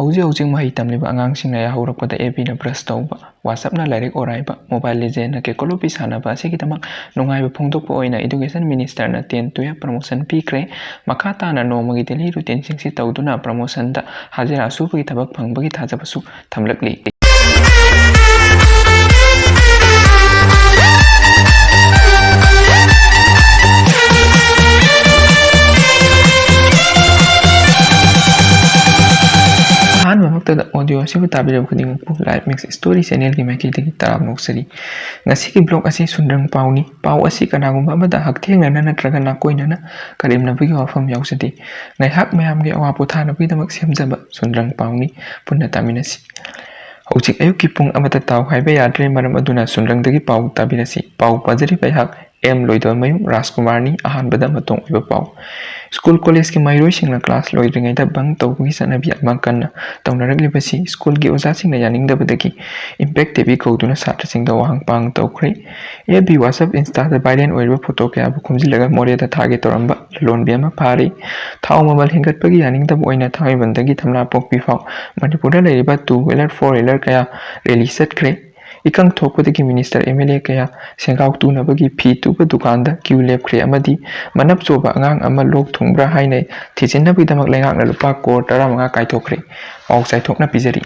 हौजिक महै तमलिबा अगांगसिंगना याहौरकपदा एबीना brush तौबा WhatsAppना lyric ओराइबा mobile लेजेंडना केकोलोपी सानबा असिगिदमक नुंगाइबा फोंदोकपा ओइना education मिनिस्टरना 10-12 promotion पीख्रे मखा ताना नोमगी डेली रूटीन सिंगसि तौदुना प्रमोशनदा हाजिरा सुबगी थबक फंगबगी थाजबसु थमलकली ऑडियो असिबु ताबिरब खुदिंगपु लाइव मिक्स स्टोरी चैनल की माइकैदगी ताब नोक्सरी ngasi ki blog asi sundrang pauni pau asi kanagumba amada hakthengna natraga nakoinana karimnabagi wafam yausati ngai hak mayam ge awa pothana bi damak semjaba sundrang pauni punna taminasi hojik ayuk ki pung amata taw haiba yadre maram aduna sundrang dagi pau tabinasi pau pajari pai hak M loido mayum Rajkumar ni ahan bada matong iba pau school college ki mairoi singna class loidringai da bang tawgi sanabi amakanna tawnaragli basi school gi oja singna yaning da badagi impact tebi kauduna satra singda wahang pang tawkhri ab WhatsApp insta da viral oiba photo kya bu khumjilaga more da thage toramba lon biama phari thau mamal hingat pagi yaning da oina thai bandagi thamla pokpi fau manipur da leiba 2 wheeler 4 wheeler kaya release set kre ikang thokpodagi minister MLA kaya sengau tu nabagi phi tu ba dukanda queue lep kre amadi manap choba angang ama lok thungbra hainai thichinna bidamak lengak na lupa ko tara manga kai thokre pau sai thokna pijari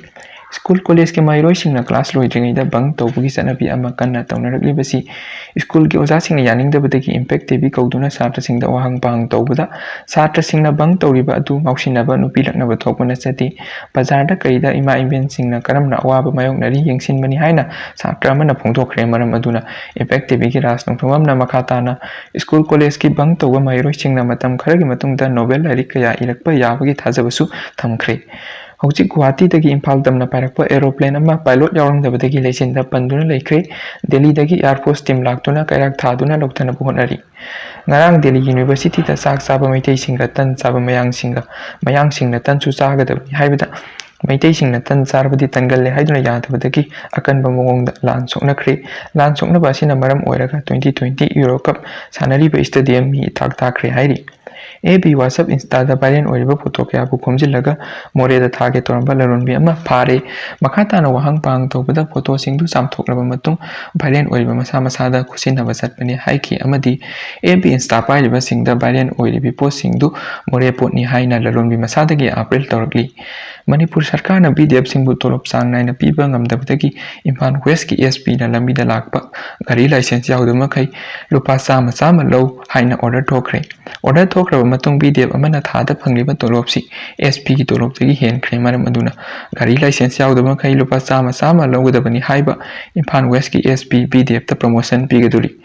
school college ke mairoi singna class loidringai da bang tawbugi sanabi ama kanna tawnarakli basi school ki oja singna yaning da badagi impact tebi kauduna satra singda wahang pang tawbada satra singna bang tawriba adu mausinaba nupi laknaba thokpana chati bazar da kaida ima imben singna karamna awaba mayong nari yengsin mani haina satra amana phongthokre maram aduna impact tebi ki ras nongthomam na makhatana school college ki bang tawba mairoi singna matam kharagi matungda novel larik kaya irakpa yabagi thajabasu thamkhre hojik Guwahati dagi Imphal damna pairakpa aeroplane ama pilot yaurangdabadagi leisinda panduna leikre Delhi dagi Air Force team laktuna kairak thaduna loktana buhonari ngarang Delhi University da sak saba maitai singa tan saba mayang singna tan su chagadabni haibada maitai singna tan charbadi tangalle haiduna yadabadagi akanba mongongda lan soknakre lan soknaba asina maram oiraga 2020 Euro Cup sanariba stadium mi thakre hairi AB WhatsApp insta da viral oiriba photo kya bu khomjilaga more da thage toramba laronbi ama phare makhata na wahang pang tobada photo singdu samthoklaba matung viral oiriba masa da khusinaba satpani haiki amadi AB insta pairiba singda viral oiribi post singdu more potni haina laronbi masadagi April torgli Manipur sarkar na BDF singbu tolop sang naina piba ngamdabadagi Imphal West ki SP na lambi da lakpa gari license yauduma kai lupa sama low haina order thokre matung BDF amana thada phangliba tolopsi SP ki toloptagi henkre maram aduna gari license yauduma kai lupa sama lowgadabani haiba Imphal West ki SP BDF ta promotion pigaduri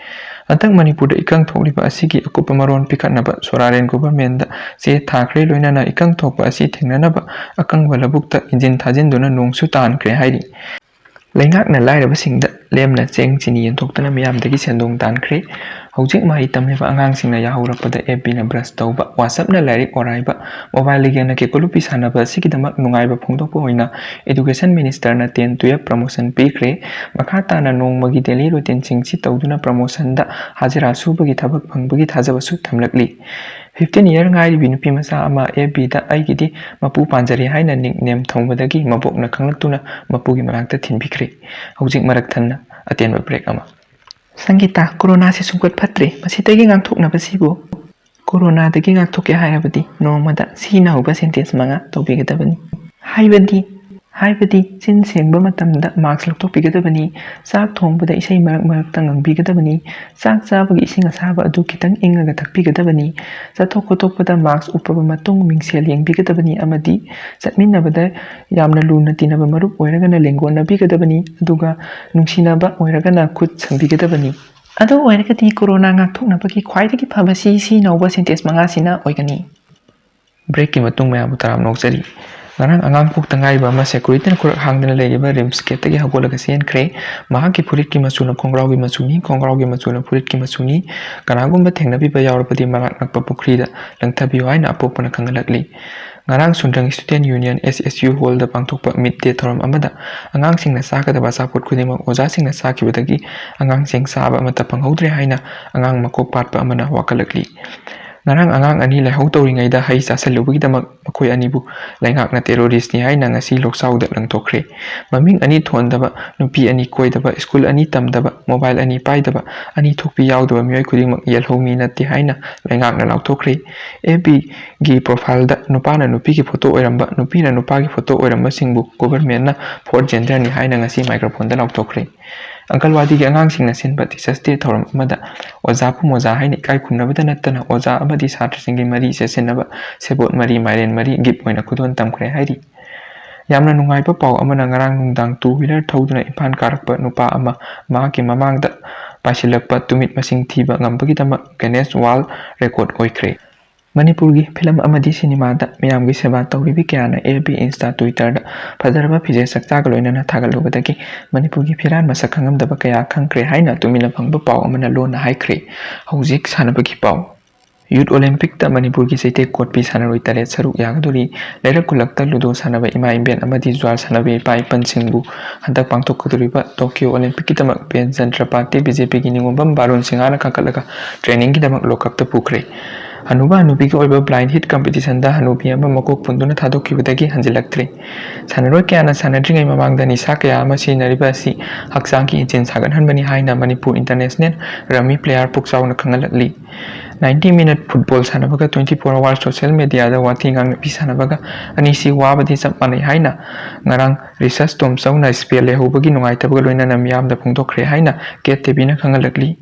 Antang Manipur da ikang thokliba asigi akupa maron pikatnaba Soraren government da se thakre loinana ikang thokpa asi thengnanaba akang walabukta injin thajinduna nongsu tankre hairi Lengak na lairaba singda lemna cheng chini yentoktana miyamdagi sendong tankre hojik mahai tamliba angangsingna yahaurakpada FB na brush tauba WhatsApp na larik oraiba mobile legena kekolupi sanaba sigidamak nungaiba phongdokpa oina education minister na 10-12 promotion pikre makhata na nongmagi daily routine singsi tawduna promotion da hajira subagi thabak phangbagi thajabasu thamlakli 15 year ngai bi nupi masa ama FB da aigidi mapu panjari haina nickname thongmadagi mabokna khanglaktuna mapugi manakta thinbikre hojik marak thanna atenba break ama Sangeeta corona se sungkot phatre masitagi ngangthokna basibo corona dagi ngangthoke hairabadi nomada sina uba sentence manga tobigadabani haibadi chin sengba matamda marks laktopigadabani sak thongbada isai marak tangang bigadabani sak chabagi ising asaba adu kitang ingaga thakpigadabani chathok khotokpada marks upaba matung mingsel yengbigadabani amadi chatminnabada yamna luna tinaba marup oiragana lengona bigadabani aduga nungsinaba oiragana khut sangbigadabani adu oiragati corona ngakthoknabagi khwaidagi phabasi si nauba sentence manga sina oigani break ki matung maya butaram nokjari ngarang angang puk tangai ba ma security na kurak hangdana leiba rims ke tagi hagolaga sen kre maha ki purit ki masuna kongrau gi masuna purit ki masuni kanagumba thengnabi ba yawrapadi malak nakpa pukri da langthabi waina apopana kangalakli ngarang sundrang student union SSU hall da pangthokpa midday thoram amada angang singna sakadaba sapot khudimak oja singna sakibadagi angang sing saba amata panghodre haina angang makok patpa amana wakalakli Ngarang angang ani laihau tawringayda hai chasalubagidamag makhoi anibu laingakna terroristni haina ngasi loksauda langthokre. Maming ani thondaba, nupi ani koidaba, school ani tamdaba, mobile ani paidaba, ani thokpi yaudaba miyoi khudingmak yelhomi natti haina laingakna lauthokre. FB gi profile da nupana nupi ki photo oiramba, nupina nupa ki photo oiramba singbu government na fourth gender ni haina ngasi microphone da lauthokre. Angkalwadi ki angangsingna sinba Teachers Day thoram amada oza pu moza haina ikai khumnabada nattana oza amadi satrasingi mari sesinaba sebot mari mairen mari gip oina khudon tamkhre hairi. Yamna nungaiba pau amana ngarang nungdang two-wheeler thauduna Imphal karakpa nupa ama mahaki mamangda paisilakpa tumit masing thiba ngambagidama Guinness World Record oikre. Manipurgi film amadi cinema da miyamgi seba tawribi kayana FB Insta Twitter da fadaraba phije saktaga loinana thagalubadagi Manipurgi phiran masak khangamdaba kaya khangkre haina tumila phangba pau amana lona haikre. Hojik sanabagi pau Youth Olympic da Manipurgi Saitek Kotpi sanaroi taret saruk yagaduri lerak kulakta ludo sanaba ima imben amadi zwar sanabe pai pansingbu hantak pangthokaduriba Tokyo Olympic kidamak Ben Chandrapati BJP gi ningombam Barun Singhana kakalaga training kidamak lokapta pukre. Hanuba Hanubi ki oiba blind hit competition da Hanubi ama makok punduna thadokibadagi hanjilaktre. Sanaroi kayana sanadringai mamangda nisa kaya ama sinariba asi haksang ki inchen saganhanbani haina Manipur International Rummy player puksauna khangalakli. 90-minute football sanabaga 24 hours social media da watingang napi sanabaga anisi wabadi sapmanai haina ngarang research tomsauna spell lehubagi nungaitabga loinana miyamda phungdokre haina ket tebina khangalakli.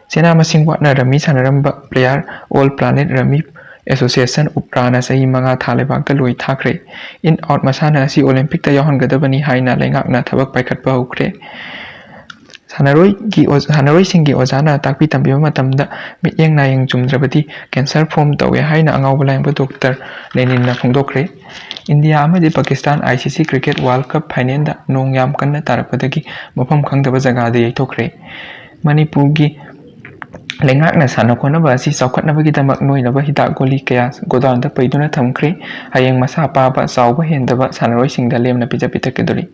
Sena masing watna Rummy sanaramba player All Planet Rummy Association Uprana sahi manga thalebakta loi thakre. In out masana asi Olympic ta yahongadabani haina laingakna thabak paikhatpa hukre. Hanaroi singi ozana takpi tambiba matamda mityeng nayeng chumdrabadi cancer form tawe haina angawba laingba doctor Lenin na phongdokre. India amadi Pakistan ICC Cricket World Cup final da nong yam kanna tarapadagi mafam khangdaba jagada yaithokre. Manipurgi laingakna sana khonaba asi chaukhatnabagidamak noinaba hidak goli kaya godown da paiduna thamkhre. Hayeng masa paba chawba hendaba sanaroi singda lemna pijapitakedori.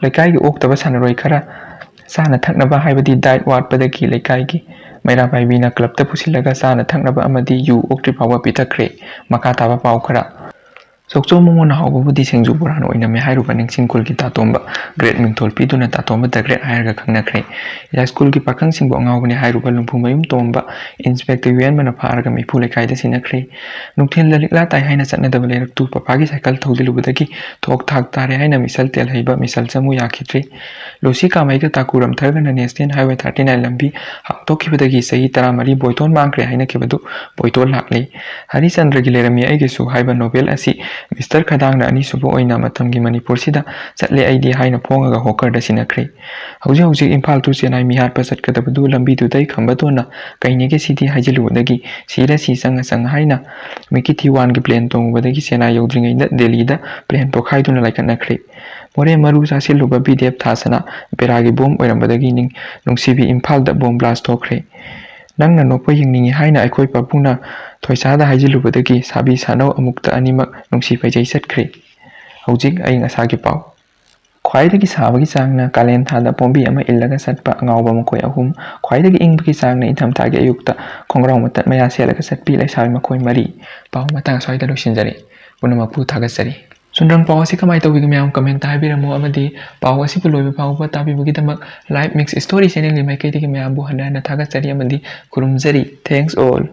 Laikai gi oktaba sanaroi khara sana thaknaba haibadi diet watpadagi laikai gi maira baibina club ta pusilaga sana thaknaba amadi yu oktri pawa pitakre maka taba pau khara. Sokcho mongona hawbudi sengju buran oina me hairuba ningsing kul ki tatomba grade mingthol piduna tatomba da grade hairga khangnakre. Ya school ki pakang singbo angawbani hairuba lungphu mayum tomba inspector UN mana pharga mipu lekai da sinakre. Nukthil lalikla tai haina chatnadaba lerak tu papagi cycle thawdilubadagi thok thak tare haina misal tel haiba misal chamu yakhitre. Losi kamaiga takuram thargana National Highway 39 lambi haktokibadagi sahi taramari boiton mangkre haina kibadu boitol lakle. Harichandra gi lerami aigesu haiba novel asi Mr. Khadangna ani subu oina matamgi Manipur sida chatle aidi haina phongaga hokar da sinakre. Hauji Imphal tu Chennai mihar pasat kadabadu lambi du dai khambadona kainege sidi hajilubadagi sira si sanga haina mikiti wan gi plan tongubadagi Chennai yodringai da Delhi da plan pokhaiduna laikanakre. More maru sasilluba BDF thasana beragi bom oirambadagi ning nungsibi Imphal da bom blast thokre. Nangna nokpa yingningi haina aikoi papuna thoisada hajilubadagi sabi sanau amukta animak nungsi paijai satkre. Hojik ai ngasagi pau. Khwaidagi sabagi changna kalen thada pombi ama illaga satpa ngawba makoi ahum khwaidagi ingbagi changna inthamthagi ayukta khongrong matat maya selaga satpi laisabi makoi mari pau matang swaida losinjari punamakpu thagasari. Sundrang pau asi kamai tawigi mayam comment ta habiramo amadi pau asi puloiba pau pa tabibagidamak live mix story channel ni maikaitigi mayam bu hana thagasari amadi kurumjari. Thanks all.